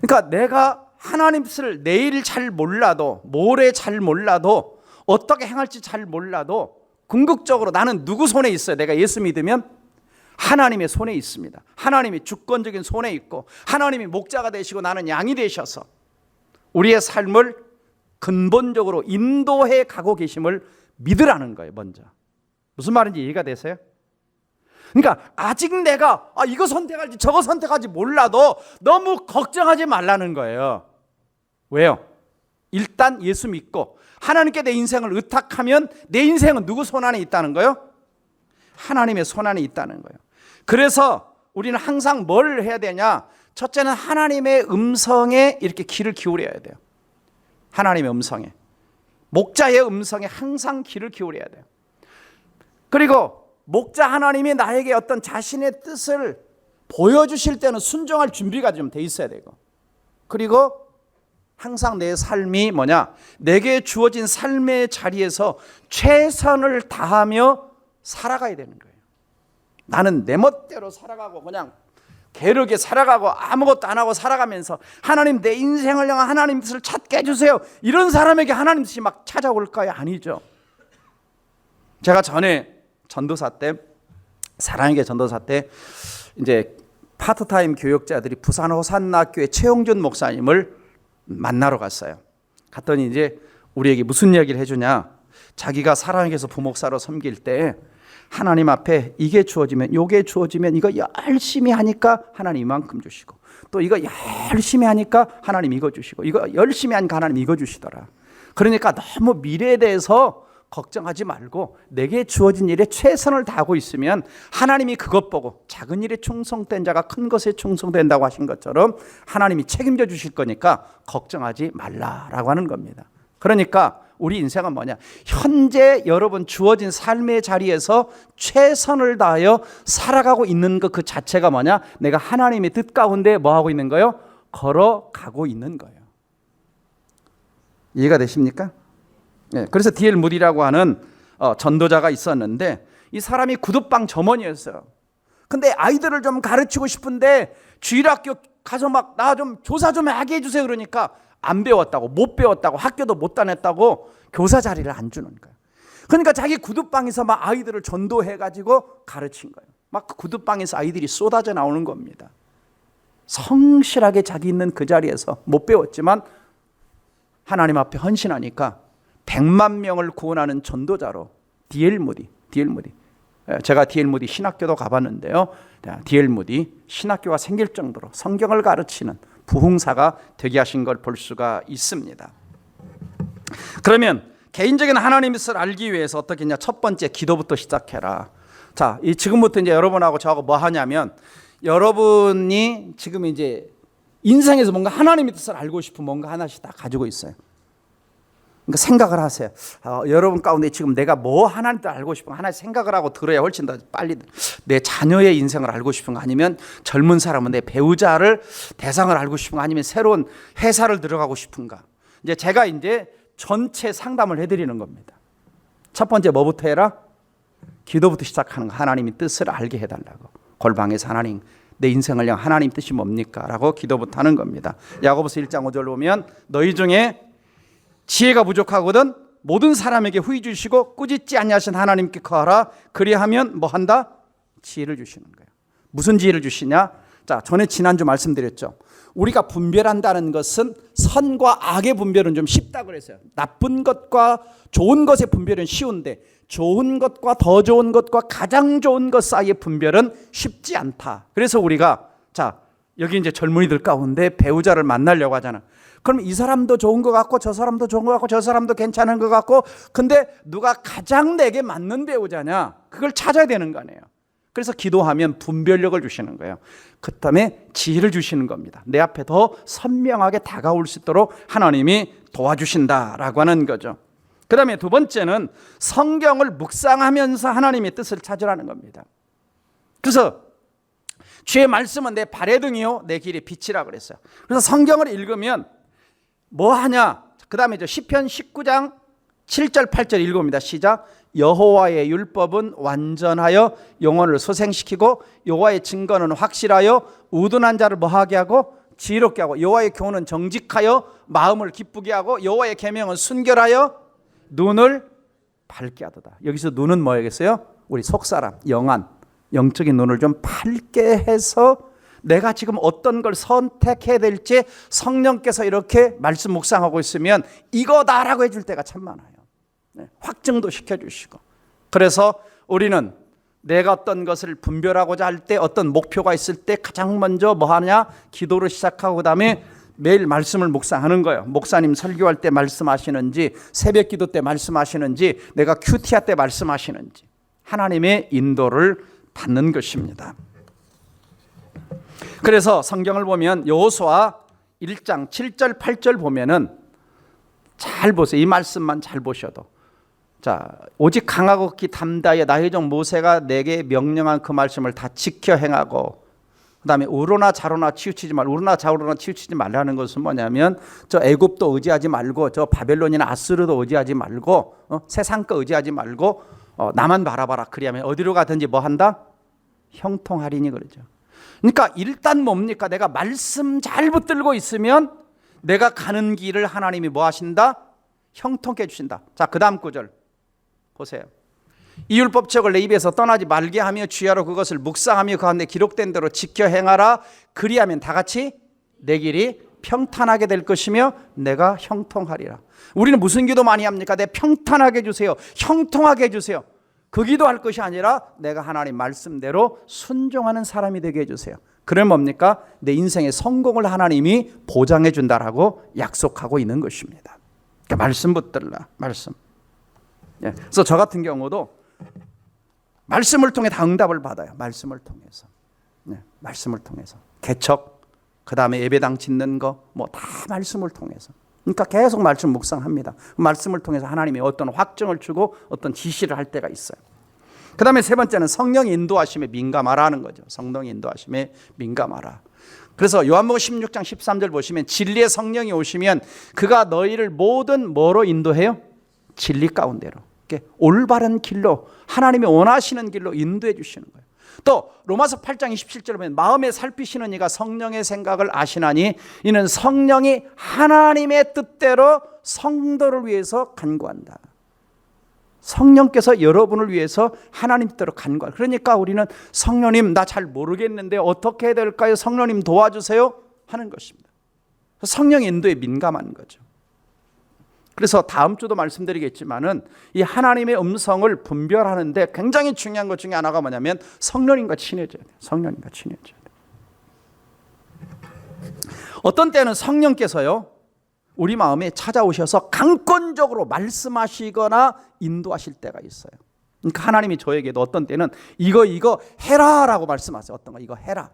그러니까 내가 하나님 뜻을 내일 잘 몰라도, 모레 잘 몰라도, 어떻게 행할지 잘 몰라도 궁극적으로 나는 누구 손에 있어요? 내가 예수 믿으면 하나님의 손에 있습니다. 하나님이 주권적인 손에 있고 하나님이 목자가 되시고 나는 양이 되셔서 우리의 삶을 근본적으로 인도해 가고 계심을 믿으라는 거예요. 먼저 무슨 말인지 이해가 되세요? 그러니까 아직 내가 이거 선택할지 저거 선택할지 몰라도 너무 걱정하지 말라는 거예요. 왜요? 일단 예수 믿고 하나님께 내 인생을 의탁하면 내 인생은 누구 손 안에 있다는 거예요? 하나님의 손 안에 있다는 거예요. 그래서 우리는 항상 뭘 해야 되냐? 첫째는 하나님의 음성에 이렇게 귀를 기울여야 돼요. 하나님의 음성에, 목자의 음성에 항상 귀를 기울여야 돼요. 그리고 목자 하나님이 나에게 어떤 자신의 뜻을 보여주실 때는 순종할 준비가 좀 돼 있어야 되고, 그리고 항상 내 삶이 뭐냐? 내게 주어진 삶의 자리에서 최선을 다하며 살아가야 되는 거예요. 나는 내 멋대로 살아가고 그냥 게으르게 살아가고 아무것도 안 하고 살아가면서 하나님 내 인생을 향한 하나님 뜻을 찾게 해주세요, 이런 사람에게 하나님 뜻이 막 찾아올까요? 아니죠. 제가 전에 전도사 때, 사랑의 전도사 때 이제 파트타임 교역자들이 부산 호산나교회 최용준 목사님을 만나러 갔어요. 갔더니 이제 우리에게 무슨 이야기를 해주냐? 자기가 사랑에서 부목사로 섬길 때 하나님 앞에 이게 주어지면, 요게 주어지면 이거 열심히 하니까 하나님 이만큼 주시고, 또 이거 열심히 하니까 하나님 이거 주시고, 이거 열심히 하니까 하나님 이거 주시더라. 그러니까 너무 미래에 대해서 걱정하지 말고 내게 주어진 일에 최선을 다하고 있으면 하나님이 그것 보고 작은 일에 충성된 자가 큰 것에 충성된다고 하신 것처럼 하나님이 책임져 주실 거니까 걱정하지 말라라고 하는 겁니다. 그러니까 우리 인생은 뭐냐? 현재 여러분 주어진 삶의 자리에서 최선을 다하여 살아가고 있는 것 그 자체가 뭐냐? 내가 하나님의 뜻 가운데 뭐 하고 있는 거예요? 걸어가고 있는 거예요. 이해가 되십니까? 네, 그래서 D.L. 무디라고 하는 전도자가 있었는데 이 사람이 구두방 점원이었어요. 근데 아이들을 좀 가르치고 싶은데 주일학교 가서 막 나 좀 조사 좀 하게 해주세요 그러니까 안 배웠다고, 못 배웠다고, 학교도 못 다녔다고 교사 자리를 안 주는 거예요. 그러니까 자기 구두방에서 막 아이들을 전도해가지고 가르친 거예요. 막 그 구두방에서 아이들이 쏟아져 나오는 겁니다. 성실하게 자기 있는 그 자리에서 못 배웠지만 하나님 앞에 헌신하니까 100만 명을 구원하는 전도자로 D.L. 무디. 제가 D.L. 무디 신학교도 가봤는데요. D.L. 무디 신학교가 생길 정도로 성경을 가르치는 부흥사가 되게 하신 걸 볼 수가 있습니다. 그러면 개인적인 하나님의 뜻을 알기 위해서 어떻게 했냐? 첫 번째 기도부터 시작해라. 자, 지금부터 이제 여러분하고 저하고 뭐 하냐면 여러분이 지금 이제 인생에서 뭔가 하나님의 뜻을 알고 싶은 뭔가 하나씩 다 가지고 있어요. 그러니까 생각을 하세요. 여러분 가운데 지금 내가 뭐 하나님 뜻을 알고 싶은 거 하나씩 생각을 하고 들어야 훨씬 더 빨리 내 자녀의 인생을 알고 싶은 거 아니면 젊은 사람은 내 배우자를 대상을 알고 싶은 거 아니면 새로운 회사를 들어가고 싶은가. 이제 제가 이제 전체 상담을 해드리는 겁니다. 첫 번째 뭐부터 해라? 기도부터 시작하는 거. 하나님의 뜻을 알게 해달라고. 골방에서 하나님 내 인생을 향한 하나님 뜻이 뭡니까? 라고 기도부터 하는 겁니다. 야고보서 1장 5절 보면 너희 중에 지혜가 부족하거든 모든 사람에게 후히 주시고 꾸짖지 아니하신 하나님께 거하라. 그리하면 뭐 한다? 지혜를 주시는 거예요. 무슨 지혜를 주시냐? 자, 전에 지난주 말씀드렸죠. 우리가 분별한다는 것은 선과 악의 분별은 좀 쉽다 그랬어요. 나쁜 것과 좋은 것의 분별은 쉬운데 좋은 것과 더 좋은 것과 가장 좋은 것 사이의 분별은 쉽지 않다. 그래서 우리가 자, 여기 이제 젊은이들 가운데 배우자를 만나려고 하잖아. 그럼 이 사람도 좋은 것 같고 저 사람도 좋은 것 같고 저 사람도 괜찮은 것 같고 근데 누가 가장 내게 맞는 배우자냐? 그걸 찾아야 되는 거 아니에요. 그래서 기도하면 분별력을 주시는 거예요. 그 다음에 지혜를 주시는 겁니다. 내 앞에 더 선명하게 다가올 수 있도록 하나님이 도와주신다라고 하는 거죠. 그 다음에 두 번째는 성경을 묵상하면서 하나님의 뜻을 찾으라는 겁니다. 그래서 주의 말씀은 내 발의 등이요 내 길의 빛이라 그랬어요. 그래서 성경을 읽으면 뭐 하냐? 그 다음에 시편 19장 7절 8절 읽어봅니다. 시작. 여호와의 율법은 완전하여 영혼을 소생시키고 여호와의 증거는 확실하여 우둔한 자를 뭐하게 하고 지혜롭게 하고 여호와의 교훈은 정직하여 마음을 기쁘게 하고 여호와의 계명은 순결하여 눈을 밝게 하도다. 여기서 눈은 뭐겠어요? 우리 속사람 영안 영적인 눈을 좀 밝게 해서 내가 지금 어떤 걸 선택해야 될지 성령께서 이렇게 말씀 묵상하고 있으면 이거다라고 해줄 때가 참 많아요. 확증도 시켜주시고. 그래서 우리는 내가 어떤 것을 분별하고자 할 때 어떤 목표가 있을 때 가장 먼저 뭐 하냐? 기도를 시작하고 그다음에 매일 말씀을 묵상하는 거예요. 목사님 설교할 때 말씀하시는지 새벽 기도 때 말씀하시는지 내가 큐티아 때 말씀하시는지 하나님의 인도를 받는 것입니다. 그래서 성경을 보면 여호수아 1장 7절 8절 보면은 잘 보세요. 이 말씀만 잘 보셔도 자, 오직 강하고 기 담다의 나의 종 모세가 내게 명령한 그 말씀을 다 지켜 행하고 그다음에 우로나 자로나 치우치지 말고 우로나 자로나 치우치지 말라는 것은 뭐냐면 저 애굽도 의지하지 말고 저 바벨론이나 아스르도 의지하지 말고 세상 거 의지하지 말고 나만 바라봐라. 그리하면 어디로 가든지 뭐 한다? 형통하리니 그러죠. 그러니까 일단 뭡니까? 내가 말씀 잘 붙들고 있으면 내가 가는 길을 하나님이 뭐 하신다? 형통케 해주신다. 자, 그 다음 구절 보세요. 이 율법책을 내 입에서 떠나지 말게 하며 주야로 그것을 묵상하며 그 가운데 기록된 대로 지켜 행하라. 그리하면 다 같이 내 길이 평탄하게 될 것이며 내가 형통하리라. 우리는 무슨 기도 많이 합니까? 내 평탄하게 해주세요. 형통하게 해주세요. 그 기도할 것이 아니라 내가 하나님 말씀대로 순종하는 사람이 되게 해주세요. 그러면 뭡니까? 내 인생의 성공을 하나님이 보장해 준다라고 약속하고 있는 것입니다. 그러니까 말씀 붙들라. 말씀. 그래서 저 같은 경우도 말씀을 통해 다 응답을 받아요. 말씀을 통해서. 말씀을 통해서. 개척, 그 다음에 예배당 짓는 거, 뭐 다 말씀을 통해서. 그러니까 계속 말씀 묵상합니다. 말씀을 통해서 하나님이 어떤 확증을 주고 어떤 지시를 할 때가 있어요. 그 다음에 세 번째는 성령 인도하심에 민감하라 하는 거죠. 성령 인도하심에 민감하라. 그래서 요한복음 16장 13절 보시면 진리의 성령이 오시면 그가 너희를 모든 뭐로 인도해요? 진리 가운데로. 올바른 길로, 하나님이 원하시는 길로 인도해 주시는 거예요. 또 로마서 8장 27절에 보면 마음에 살피시는 이가 성령의 생각을 아시나니 이는 성령이 하나님의 뜻대로 성도를 위해서 간구한다. 성령께서 여러분을 위해서 하나님 뜻대로 간구할. 그러니까 우리는 성령님 나 잘 모르겠는데 어떻게 해야 될까요? 성령님 도와주세요 하는 것입니다. 성령 인도에 민감한 거죠. 그래서 다음 주도 말씀드리겠지만은 이 하나님의 음성을 분별하는데 굉장히 중요한 것 중에 하나가 뭐냐면 성령님과 친해져야 돼요. 성령님과 친해져야 돼요. 어떤 때는 성령께서요 우리 마음에 찾아오셔서 강권적으로 말씀하시거나 인도하실 때가 있어요. 그러니까 하나님이 저에게도 어떤 때는 이거 해라라고 말씀하세요. 어떤 거 이거 해라.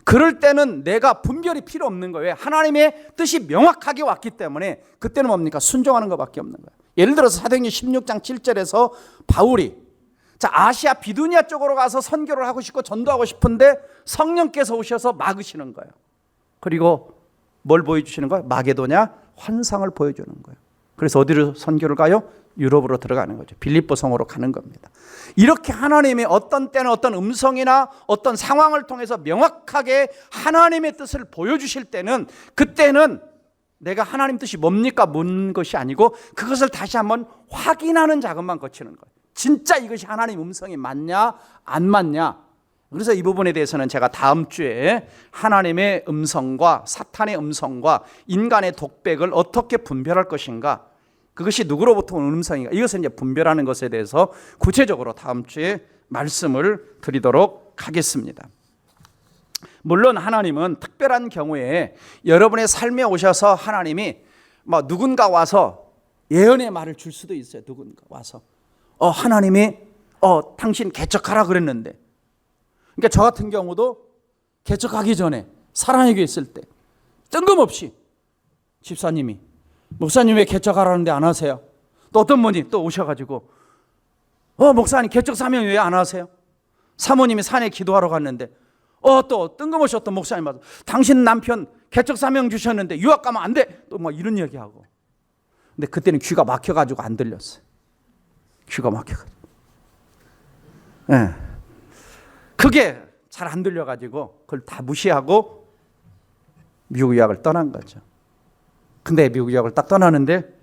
그럴 때는 내가 분별이 필요 없는 거예요. 하나님의 뜻이 명확하게 왔기 때문에 그때는 뭡니까? 순종하는 것밖에 없는 거예요. 예를 들어서 사도행전 16장 7절에서 바울이 아시아 비두니아 쪽으로 가서 선교를 하고 싶고 전도하고 싶은데 성령께서 오셔서 막으시는 거예요. 그리고 뭘 보여주시는 거예요? 마게도냐 환상을 보여주는 거예요. 그래서 어디로 선교를 가요? 유럽으로 들어가는 거죠. 빌립보 성으로 가는 겁니다. 이렇게 하나님의 어떤 때는 어떤 음성이나 어떤 상황을 통해서 명확하게 하나님의 뜻을 보여주실 때는 그때는 내가 하나님 뜻이 뭡니까? 묻는 것이 아니고 그것을 다시 한번 확인하는 작업만 거치는 거예요. 진짜 이것이 하나님 음성이 맞냐 안 맞냐. 그래서 이 부분에 대해서는 제가 다음 주에 하나님의 음성과 사탄의 음성과 인간의 독백을 어떻게 분별할 것인가, 그것이 누구로부터 오는 음성인가, 이것을 이제 분별하는 것에 대해서 구체적으로 다음 주에 말씀을 드리도록 하겠습니다. 물론 하나님은 특별한 경우에 여러분의 삶에 오셔서 하나님이 누군가 와서 예언의 말을 줄 수도 있어요. 누군가 와서 하나님이 당신 개척하라 그랬는데, 그러니까 저 같은 경우도 개척하기 전에 사랑의 교회 있을 때 뜬금없이 집사님이 목사님 왜 개척하라는데 안 하세요? 또 어떤 분이 또 오셔가지고 목사님 개척 사명 왜 안 하세요? 사모님이 산에 기도하러 갔는데 또 뜬금없이 어떤 목사님 와서 당신 남편 개척 사명 주셨는데 유학 가면 안 돼. 또 이런 얘기하고. 근데 그때는 귀가 막혀가지고 안 들렸어요. 귀가 막혀가지고. 네. 그게 잘 안 들려가지고 그걸 다 무시하고 미국 유학을 떠난 거죠. 근데 미국 유학을 딱 떠나는데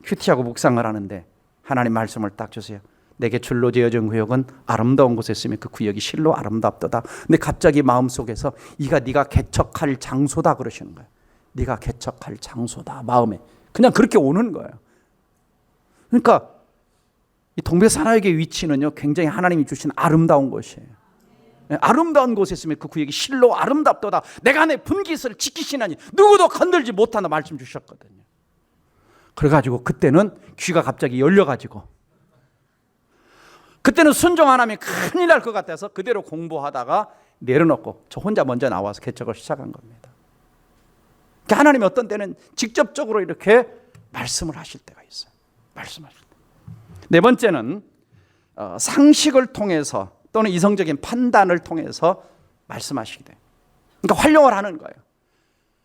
큐티하고 묵상을 하는데 하나님 말씀을 딱 주세요. 내게 줄로 지어진 구역은 아름다운 곳에 있으면 그 구역이 실로 아름답도다. 근데 갑자기 마음속에서 이가 네가 개척할 장소다 그러시는 거예요. 네가 개척할 장소다. 마음에 그냥 그렇게 오는 거예요. 그러니까 이 동백사나이의 위치는요 굉장히 하나님이 주신 아름다운 곳이에요. 아름다운 곳에 있으면 그 구역이 실로 아름답도다. 내가 내 분깃을 지키시나니 누구도 건들지 못한다 말씀 주셨거든요. 그래가지고 그때는 귀가 갑자기 열려가지고 그때는 순종 안 하면 큰일 날 것 같아서 그대로 공부하다가 내려놓고 저 혼자 먼저 나와서 개척을 시작한 겁니다. 그러니까 하나님이 어떤 때는 직접적으로 이렇게 말씀을 하실 때가 있어요. 말씀하실 때. 네 번째는 상식을 통해서 또는 이성적인 판단을 통해서 말씀하시게 돼요. 그러니까 활용을 하는 거예요.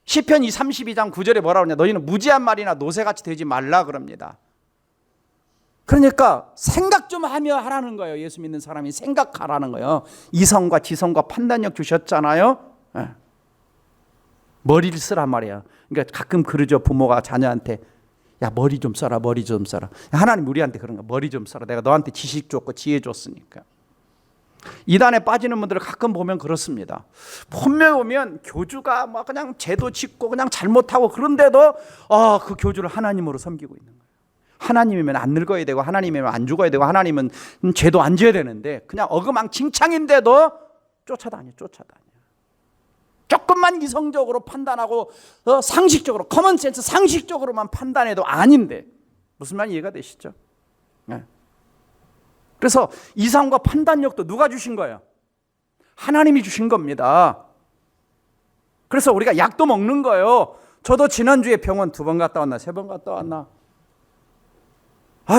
시편 32장 9절에 뭐라고 하냐? 너희는 무지한 말이나 노새같이 되지 말라 그럽니다. 그러니까 생각 좀 하며 하라는 거예요. 예수 믿는 사람이 생각하라는 거예요. 이성과 지성과 판단력 주셨잖아요. 네. 머리를 쓰란 말이야. 그러니까 가끔 그러죠. 부모가 자녀한테 야 머리 좀 써라, 머리 좀 써라. 하나님 우리한테 그런 거 머리 좀 써라. 내가 너한테 지식 줬고 지혜 줬으니까. 이단에 빠지는 분들을 가끔 보면 그렇습니다. 분명히 보면 교주가 그냥 죄도 짓고 그냥 잘못하고 그런데도 그 교주를 하나님으로 섬기고 있는 거예요. 하나님이면 안 늙어야 되고 하나님이면 안 죽어야 되고 하나님은 죄도 안 져야 되는데 그냥 어금왕칭창인데도 쫓아다녀. 조금만 이성적으로 판단하고 상식적으로 커먼센스 상식적으로만 판단해도 아닌데 무슨 말인지 이해가 되시죠? 네. 그래서 이성과 판단력도 누가 주신 거예요? 하나님이 주신 겁니다. 그래서 우리가 약도 먹는 거예요. 저도 지난주에 병원 2번 갔다 왔나 3번 갔다 왔나.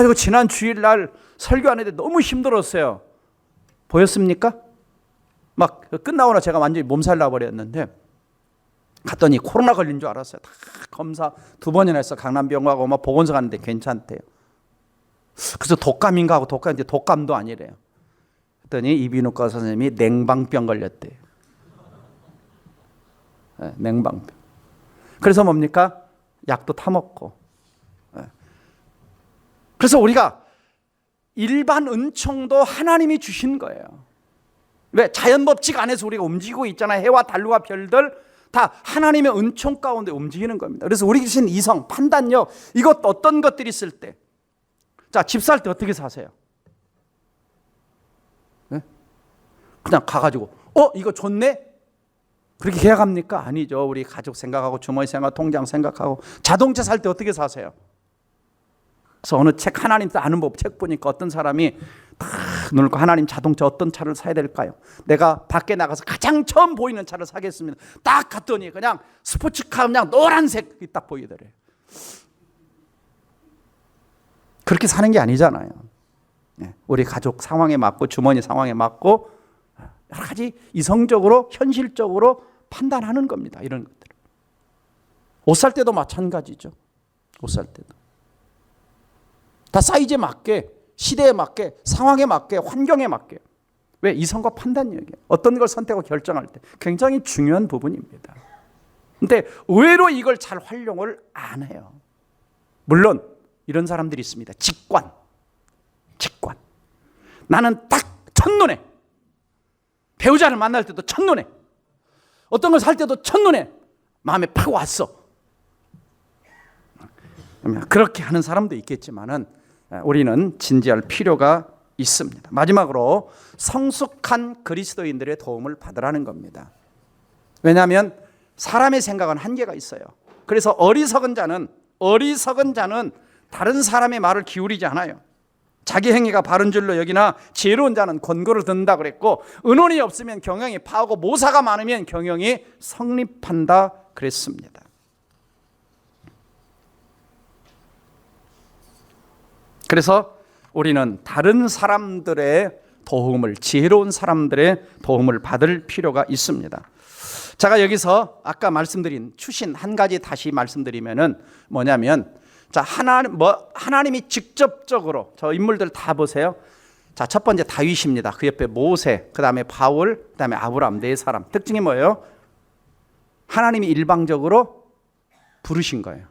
이거 지난 주일날 설교하는데 너무 힘들었어요. 보였습니까? 막 끝나고 제가 완전히 몸살 나버렸는데 갔더니 코로나 걸린 줄 알았어요. 다 검사 2번이나 했어. 강남병원 가고 막 보건소 갔는데 괜찮대요. 그래서 독감인가 하고 독감인데 독감도 아니래요. 그랬더니 이비인후과 선생님이 냉방병 걸렸대요. 네, 냉방병. 그래서 뭡니까? 약도 타먹고. 네. 그래서 우리가 일반 은총도 하나님이 주신 거예요. 왜? 자연 법칙 안에서 우리가 움직이고 있잖아요. 해와 달과 별들 다 하나님의 은총 가운데 움직이는 겁니다. 그래서 우리 주신 이성, 판단력, 이것 어떤 것들이 있을 때, 자, 집 살 때 어떻게 사세요? 네? 그냥 가가지고 이거 좋네? 그렇게 계약합니까? 아니죠. 우리 가족 생각하고 주머니 생각, 통장 생각하고. 자동차 살 때 어떻게 사세요? 그래서 어느 책, 하나님 아는 법 책 보니까 어떤 사람이 딱 눈을 하나님 자동차 어떤 차를 사야 될까요? 내가 밖에 나가서 가장 처음 보이는 차를 사겠습니다. 딱 갔더니 그냥 스포츠카 그냥 노란색이 딱 보이더래요. 그렇게 사는 게 아니잖아요. 우리 가족 상황에 맞고 주머니 상황에 맞고 여러 가지 이성적으로 현실적으로 판단하는 겁니다. 이런 것들. 옷 살 때도 마찬가지죠. 옷 살 때도. 다 사이즈에 맞게, 시대에 맞게, 상황에 맞게, 환경에 맞게. 왜? 이성과 판단력이에요. 어떤 걸 선택하고 결정할 때 굉장히 중요한 부분입니다. 그런데 의외로 이걸 잘 활용을 안 해요. 물론 이런 사람들이 있습니다. 직관. 나는 딱 첫눈에 배우자를 만날 때도 첫눈에 어떤 걸 살 때도 첫눈에 마음에 팍 왔어. 그렇게 하는 사람도 있겠지만은 우리는 진지할 필요가 있습니다. 마지막으로 성숙한 그리스도인들의 도움을 받으라는 겁니다. 왜냐하면 사람의 생각은 한계가 있어요. 그래서 어리석은 자는 다른 사람의 말을 기울이지 않아요. 자기 행위가 바른 줄로 여기나 지혜로운 자는 권고를 듣는다 그랬고, 의논이 없으면 경영이 파하고 모사가 많으면 경영이 성립한다 그랬습니다. 그래서 우리는 다른 사람들의 도움을, 지혜로운 사람들의 도움을 받을 필요가 있습니다. 제가 여기서 아까 말씀드린 추신 한 가지 다시 말씀드리면은 뭐냐면, 자, 하나님이 직접적으로 저 인물들 다 보세요. 자, 첫 번째 다윗입니다. 그 옆에 모세, 그 다음에 바울, 그 다음에 아브라함, 네 사람. 특징이 뭐예요? 하나님이 일방적으로 부르신 거예요.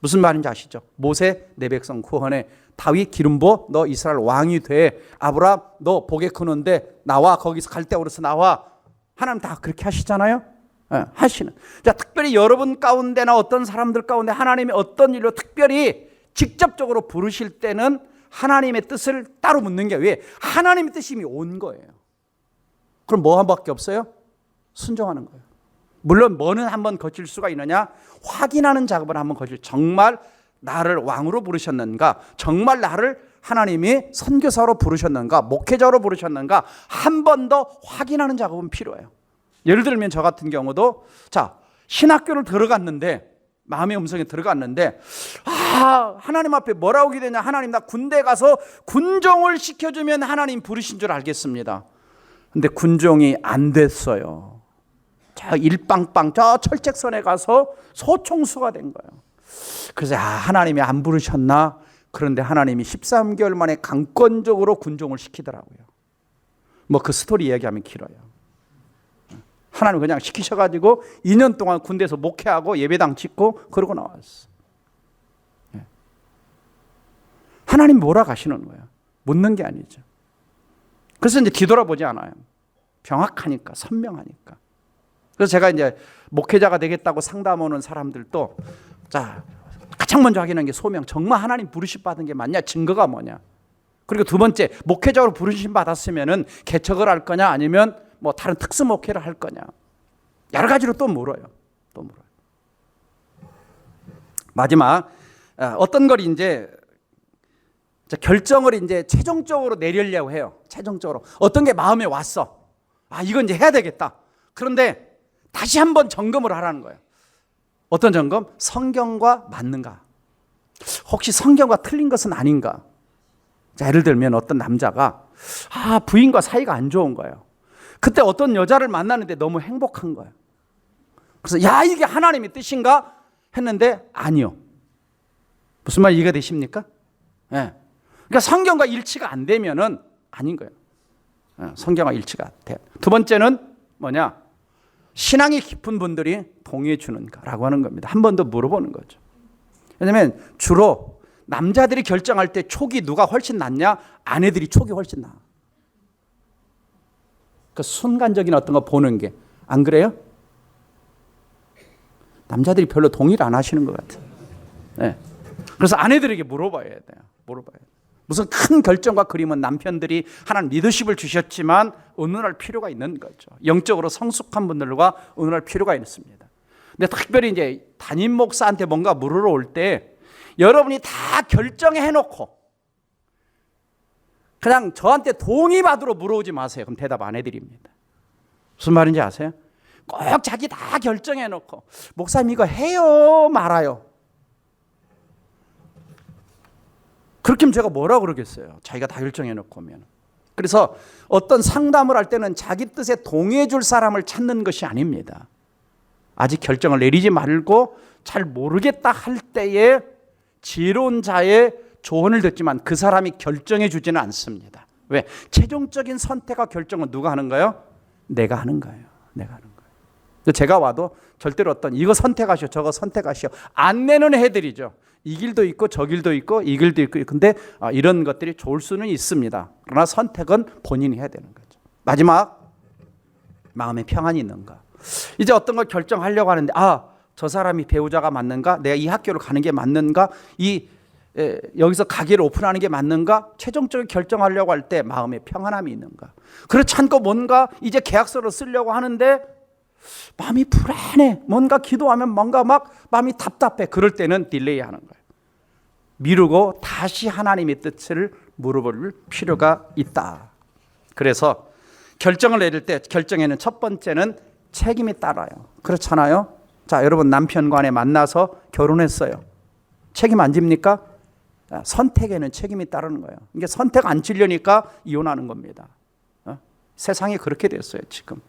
무슨 말인지 아시죠? 모세 내 백성 구원해, 다윗 기름 부어 너 이스라엘 왕이 돼, 아브라함 너 복에 크는데 나와, 거기서 갈대아우르서 나와. 하나님 다 그렇게 하시잖아요. 하시는. 자, 특별히 여러분 가운데나 어떤 사람들 가운데 하나님이 어떤 일로 특별히 직접적으로 부르실 때는 하나님의 뜻을 따로 묻는 게, 왜? 하나님의 뜻이 이미 온 거예요. 그럼 뭐 한 밖에 없어요? 순종하는 거예요. 물론 뭐는 한번 거칠 수가 있느냐? 확인하는 작업을 한번 거칠. 정말 나를 왕으로 부르셨는가? 정말 나를 하나님이 선교사로 부르셨는가? 목회자로 부르셨는가? 한 번 더 확인하는 작업은 필요해요. 예를 들면 저 같은 경우도, 자, 신학교를 들어갔는데, 마음의 음성에 들어갔는데, 하나님 앞에 뭐라고 기대냐? 하나님, 나 군대 가서 군종을 시켜주면 하나님 부르신 줄 알겠습니다. 근데 군종이 안 됐어요. 저 일빵빵 저 철책선에 가서 소총수가 된 거예요. 그래서 하나님이 안 부르셨나? 그런데 하나님이 13개월 만에 강권적으로 군종을 시키더라고요. 뭐 그 스토리 얘기하면 길어요. 하나님 그냥 시키셔가지고 2년 동안 군대에서 목회하고 예배당 짓고 그러고 나왔어. 하나님 뭐라 가시는 거야? 묻는 게 아니죠. 그래서 이제 뒤돌아보지 않아요. 명확하니까, 선명하니까. 그래서 제가 이제 목회자가 되겠다고 상담 오는 사람들도, 자, 가장 먼저 확인하는 게 소명. 정말 하나님 부르심 받은 게 맞냐? 증거가 뭐냐? 그리고 두 번째, 목회자로 부르심 받았으면은 개척을 할 거냐? 아니면 뭐 다른 특수 목회를 할 거냐? 여러 가지로 또 물어요. 마지막 어떤 걸 이제 결정을 이제 최종적으로 내리려고 해요. 최종적으로 어떤 게 마음에 왔어. 이건 이제 해야 되겠다. 그런데 다시 한번 점검을 하라는 거예요. 어떤 점검? 성경과 맞는가? 혹시 성경과 틀린 것은 아닌가? 자, 예를 들면 어떤 남자가 부인과 사이가 안 좋은 거예요. 그때 어떤 여자를 만나는데 너무 행복한 거예요. 그래서 이게 하나님의 뜻인가? 했는데 아니요. 무슨 말 이해가 되십니까? 네. 그러니까 성경과 일치가 안 되면은 아닌 거예요. 성경과 일치가 돼. 두 번째는 뭐냐? 신앙이 깊은 분들이 동의해 주는가라고 하는 겁니다. 한 번 더 물어보는 거죠. 왜냐하면 주로 남자들이 결정할 때 촉이 누가 훨씬 낫냐? 아내들이 촉이 훨씬 나아. 그 순간적인 어떤 거 보는 게 안 그래요? 남자들이 별로 동의를 안 하시는 것 같아요. 네. 그래서 아내들에게 물어봐야 돼요. 물어봐야 돼요. 무슨 큰 결정과 그림은 남편들이 하나님 리더십을 주셨지만 의논할 필요가 있는 거죠. 영적으로 성숙한 분들과 의논할 필요가 있습니다. 근데 특별히 이제 담임 목사한테 뭔가 물으러 올 때 여러분이 다 결정해 놓고 그냥 저한테 동의 받으러 물어오지 마세요. 그럼 대답 안 해드립니다. 무슨 말인지 아세요? 꼭 자기 다 결정해 놓고 목사님 이거 해요 말아요. 그렇게 하면 제가 뭐라고 그러겠어요? 자기가 다 결정해 놓고 오면. 그래서 어떤 상담을 할 때는 자기 뜻에 동의해 줄 사람을 찾는 것이 아닙니다. 아직 결정을 내리지 말고 잘 모르겠다 할 때에 지혜로운 자의 조언을 듣지만 그 사람이 결정해 주지는 않습니다. 왜? 최종적인 선택과 결정은 누가 하는 거예요? 내가 하는 거예요. 내가 하는 거예요. 제가 와도 절대로 어떤 이거 선택하시오 저거 선택하시오 안내는 해드리죠. 이 길도 있고 저 길도 있고 이 길도 있고 근데 이런 것들이 좋을 수는 있습니다. 그러나 선택은 본인이 해야 되는 거죠. 마지막 마음에 평안이 있는가. 이제 어떤 걸 결정하려고 하는데 저 사람이 배우자가 맞는가? 내가 이 학교를 가는 게 맞는가? 여기서 가게를 오픈하는 게 맞는가? 최종적으로 결정하려고 할 때 마음에 평안함이 있는가? 그렇지 않고 뭔가 이제 계약서를 쓰려고 하는데 마음이 불안해. 뭔가 기도하면 뭔가 막 마음이 답답해. 그럴 때는 딜레이 하는 거예요. 미루고 다시 하나님의 뜻을 물어볼 필요가 있다. 그래서 결정을 내릴 때 결정에는 첫 번째는 책임이 따라요. 그렇잖아요. 자, 여러분 남편과 아내 만나서 결혼했어요. 책임 안 집니까? 선택에는 책임이 따르는 거예요. 이게 선택 안 지려니까 이혼하는 겁니다. 세상이 그렇게 됐어요. 지금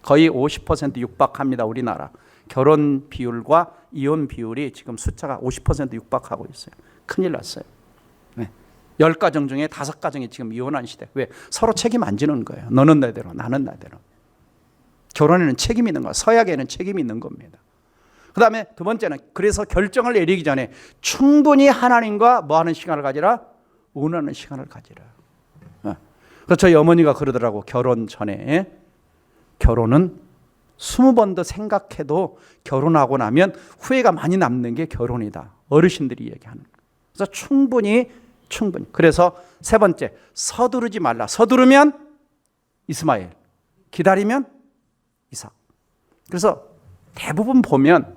거의 50% 육박합니다. 우리나라 결혼 비율과 이혼 비율이 지금 숫자가 50% 육박하고 있어요. 큰일 났어요. 10가정 중에 5가정이 지금 이혼한 시대. 왜? 서로 책임 안 지는 거예요. 너는 나대로 나는 나대로. 결혼에는 책임이 있는 거야. 서약에는 책임이 있는 겁니다. 그 다음에 두 번째는 그래서 결정을 내리기 전에 충분히 하나님과 뭐 하는 시간을 가지라? 의논하는 시간을 가지라. 그래서 저희 어머니가 그러더라고. 결혼 전에 결혼은 20번 더 생각해도 결혼하고 나면 후회가 많이 남는 게 결혼이다. 어르신들이 얘기하는 거예요. 그래서 충분히 그래서 세 번째 서두르지 말라. 서두르면 이스마엘, 기다리면 이삭. 그래서 대부분 보면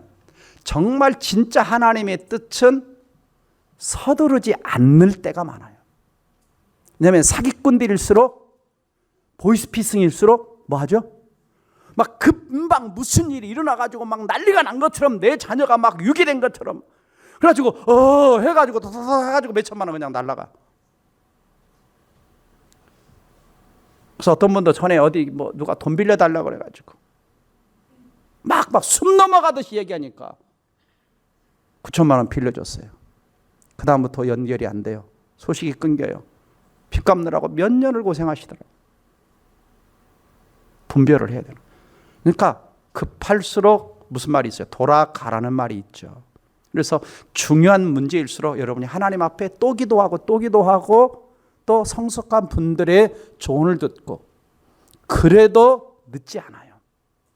정말 진짜 하나님의 뜻은 서두르지 않을 때가 많아요. 왜냐하면 사기꾼들일수록 보이스피싱일수록 뭐 하죠? 막 금방 무슨 일이 일어나가지고 막 난리가 난 것처럼 내 자녀가 막 유기된 것처럼 그래가지고 해가지고 해가지고 몇 천만 원 그냥 날라가. 그래서 어떤 분도 전에 어디 뭐 누가 돈 빌려달라고 그래가지고 막 숨 넘어가듯이 얘기하니까 9천만 원 빌려줬어요. 그 다음부터 연결이 안 돼요. 소식이 끊겨요. 빚 갚느라고 몇 년을 고생하시더라고요. 분별을 해야 되는. 그러니까 급할수록 무슨 말이 있어요? 돌아가라는 말이 있죠. 그래서 중요한 문제일수록 여러분이 하나님 앞에 또 기도하고 또 성숙한 분들의 조언을 듣고 그래도 늦지 않아요.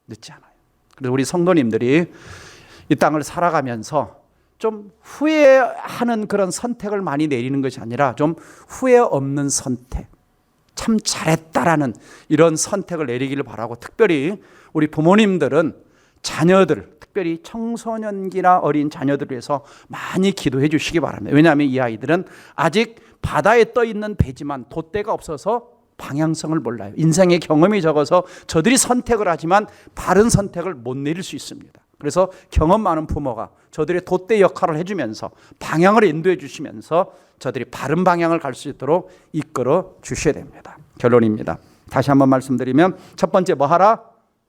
그래서 우리 성도님들이 이 땅을 살아가면서 좀 후회하는 그런 선택을 많이 내리는 것이 아니라 좀 후회 없는 선택, 참 잘했다라는 이런 선택을 내리기를 바라고 특별히 우리 부모님들은 자녀들, 특별히 청소년기나 어린 자녀들을 위해서 많이 기도해 주시기 바랍니다. 왜냐하면 이 아이들은 아직 바다에 떠 있는 배지만 돛대가 없어서 방향성을 몰라요. 인생의 경험이 적어서 저들이 선택을 하지만 바른 선택을 못 내릴 수 있습니다. 그래서 경험 많은 부모가 저들의 돛대 역할을 해주면서 방향을 인도해 주시면서 저들이 바른 방향을 갈 수 있도록 이끌어 주셔야 됩니다. 결론입니다. 다시 한번 말씀드리면, 첫 번째 뭐 하라?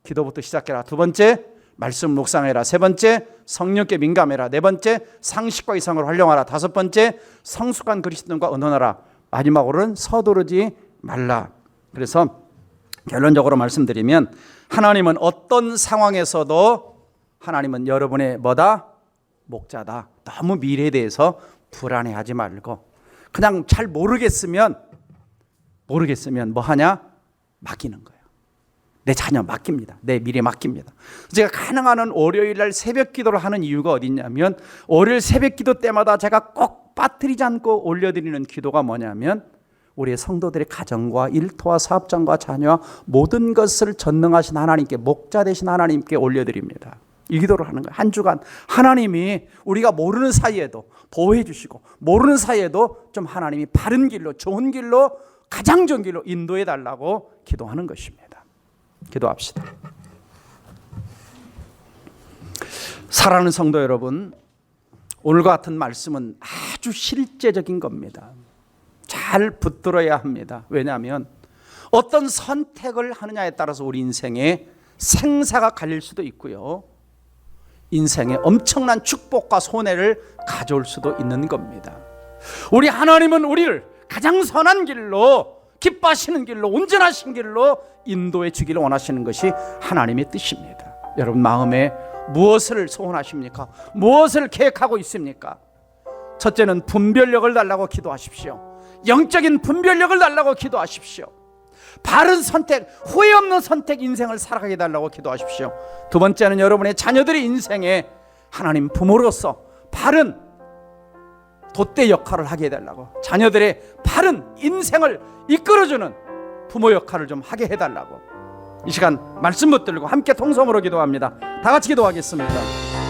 기도부터 시작해라. 두 번째 말씀 묵상해라. 세 번째 성령께 민감해라. 네 번째 상식과 이성을 활용하라. 다섯 번째 성숙한 그리스도인과 의논하라. 마지막으로는 서두르지 말라. 그래서 결론적으로 말씀드리면, 하나님은 어떤 상황에서도 하나님은 여러분의 뭐다? 목자다. 너무 미래에 대해서 불안해하지 말고, 그냥 잘 모르겠으면 뭐 하냐? 맡기는 거예요. 내 자녀 맡깁니다. 내 미래 맡깁니다. 제가 가능한 한 월요일 날 새벽 기도를 하는 이유가 어디 있냐면, 월요일 새벽 기도 때마다 제가 꼭 빠뜨리지 않고 올려드리는 기도가 뭐냐면, 우리의 성도들의 가정과 일터와 사업장과 자녀와 모든 것을 전능하신 하나님께, 목자 되신 하나님께 올려드립니다. 이 기도를 하는 거예요. 한 주간 하나님이 우리가 모르는 사이에도 보호해 주시고, 모르는 사이에도 좀 하나님이 바른 길로, 좋은 길로, 가장 좋은 길로 인도해 달라고 기도하는 것입니다. 기도합시다. 사랑하는 성도 여러분, 오늘과 같은 말씀은 아주 실제적인 겁니다. 잘 붙들어야 합니다. 왜냐하면 어떤 선택을 하느냐에 따라서 우리 인생에 생사가 갈릴 수도 있고요, 인생에 엄청난 축복과 손해를 가져올 수도 있는 겁니다. 우리 하나님은 우리를 가장 선한 길로, 기뻐하시는 길로, 온전하신 길로 인도해 주기를 원하시는 것이 하나님의 뜻입니다. 여러분 마음에 무엇을 소원하십니까? 무엇을 계획하고 있습니까? 첫째는 분별력을 달라고 기도하십시오. 영적인 분별력을 달라고 기도하십시오. 바른 선택, 후회 없는 선택 인생을 살아가게 달라고 기도하십시오. 두 번째는 여러분의 자녀들의 인생에 하나님 부모로서 바른 돛대 역할을 하게 해달라고, 자녀들의 바른 인생을 이끌어주는 부모 역할을 좀 하게 해달라고, 이 시간 말씀 붙들고 함께 통성으로 기도합니다. 다 같이 기도하겠습니다.